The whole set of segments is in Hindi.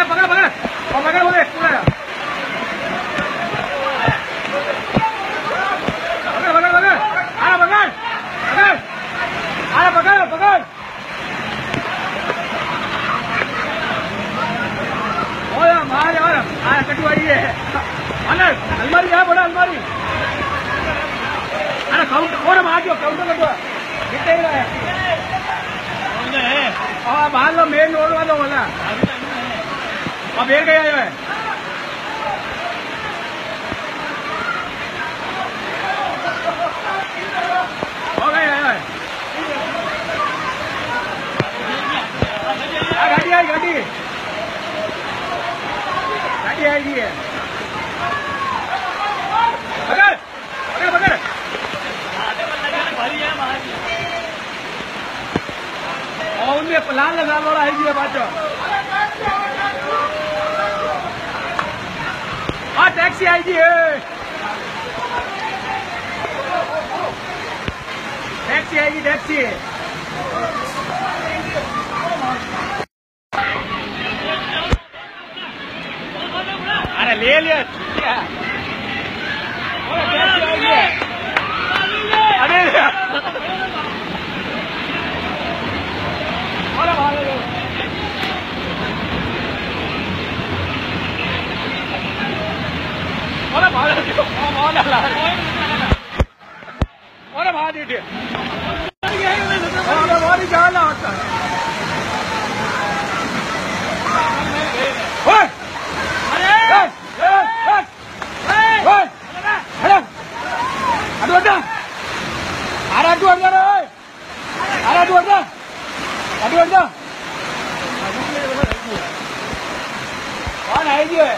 पकड़ पकड़ और पकड़ बोले पूरा पकड़ पकड़ पकड़ आ पकड़ पकड़ आ पकड़ पकड़ ओया मार यार आ कटवाई है अरे अलमारी है बड़ा अलमारी अरे काउंटर और मार दो काउंटर कर दो कितने ही है हाँ बाहर लो मेन रोड वाला बोला अब बेर गया है हो गया है गाड़ी आई गाड़ी गाड़ी आएगी है पकड़ पकड़ पकड़ और उनमें प्लान लगा लोड़ा है बाचो हाँ टैक्सी आएगी टैक्सी आएगी टैक्सी अरे ले लिया अरे अरे बाहर दीजिए बहुत ही जाना होता है कौन आएगी है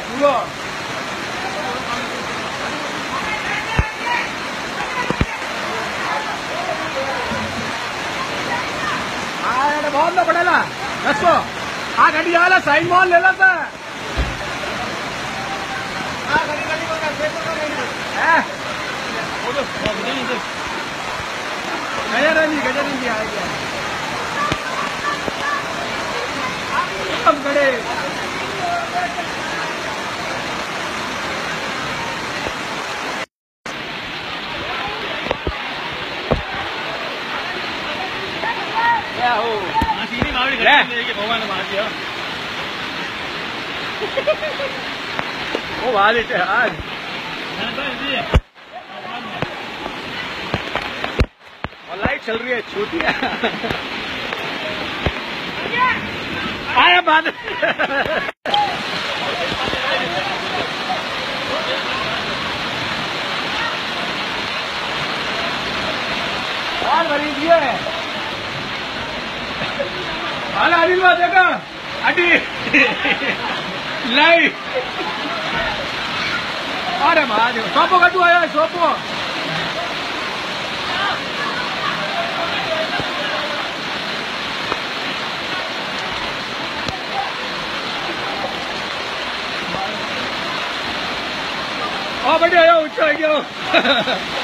बहुत ना पड़ेगा दसो आ गाड़ी वाला साइन मॉल ले ला था गजर नहीं दिया हम खड़े क्या हो भगवान मार दिया वो वाले आज और लाइट चल रही है छोटी आया बात और भरी दिए हाल अनिल बात देखा अटी लाइट अरे महादेव सोपो कटू आया सोपो ओ बढ़िया आयो ऊंचा आ गया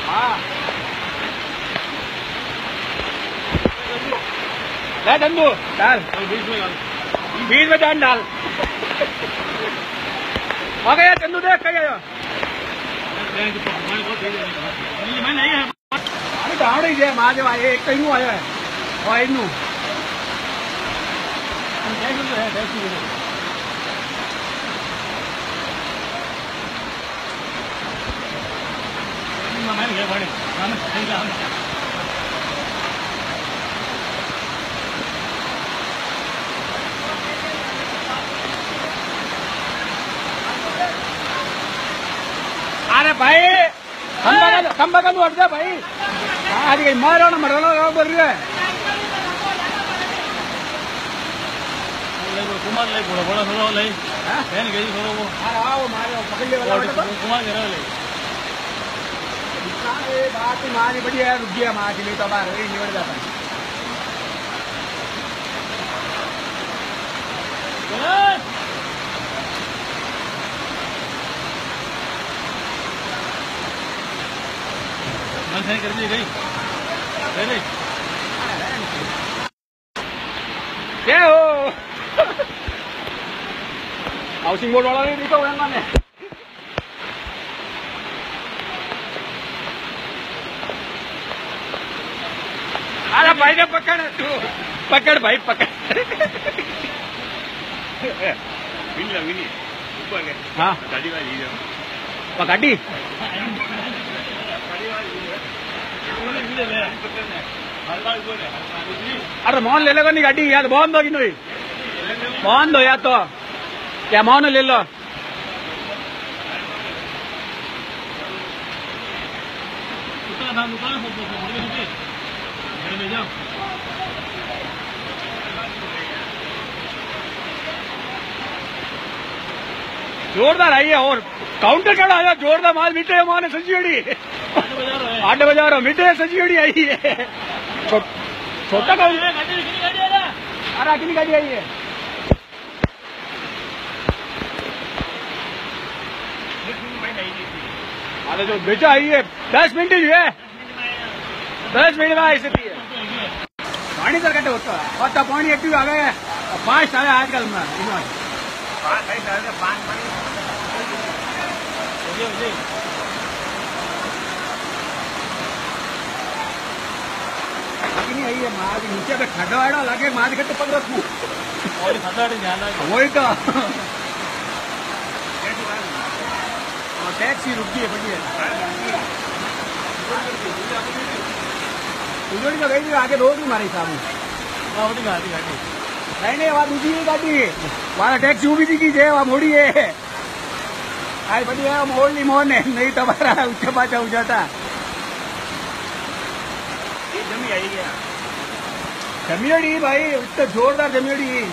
हाँ ले चंदू डाल बीच में डाल डाल आ गया चंदू देख कहीं आया अरे डाल ही जाए महादेव आए एक कहीं आया है और इनू अरे भाई कम बगल हट जा भाई आज मारो मरना बोल रही है कुमार ले बड़ा बड़ा थोड़ा ले फैन गई थोड़ा वो आओ मारो पकड़ ले वाला कुमार गिरा ले बात मारी बढ़िया रुक गया मार नहीं तो बाहर निकल जाता मन कर दी गई पहले क्या हो हाउसिंग बोर्ड वाला नहीं दिखा हुआ मैंने अरे भाई ने पकड़ तू पकड़ भाई पकड़ विनी ऊपर गए हाँ गाड़ी वाली पकड़ी अरे मोहन ले लेगा नहीं गाड़ी यार बहुत दो कि नहीं बहुत दो यार तो क्या मोहन ले लो जोरदार आई है और काउंटर कड़ा आया जोरदार माल मीठे माने सजीड़ी 8 बजा रहा मीठे सजीड़ी आई है छोटा काउंटर अरे कितनी गाड़ी आई है अरे जो बेचा आई है 10 मिनट ही है 10 मिनट में ऐसे है पानी सर कटे होता है और तब पानी एक्टिव आ गए 5 साल आजकल में नहीं आई है माँ नीचे पे खड्डा वाड़ा लगे माँ दिखते 15 वही तो टैक्सी रुकी है बढ़िया उजड़ी तो गई आगे रोड ही मारी सामने नहीं वहाँ दूसरी गाड़ी वहाँ टैक्सी उभी थी की वहाँ मोड़ी है आज बढ़िया मोड़ ली मोड़ ने नहीं तो हमारा ऊंचा पाचा हो जाता जमीड़ी भाई उत्तर जोरदार जमीड़ी गई ना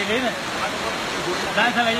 गई ना 10 साल आई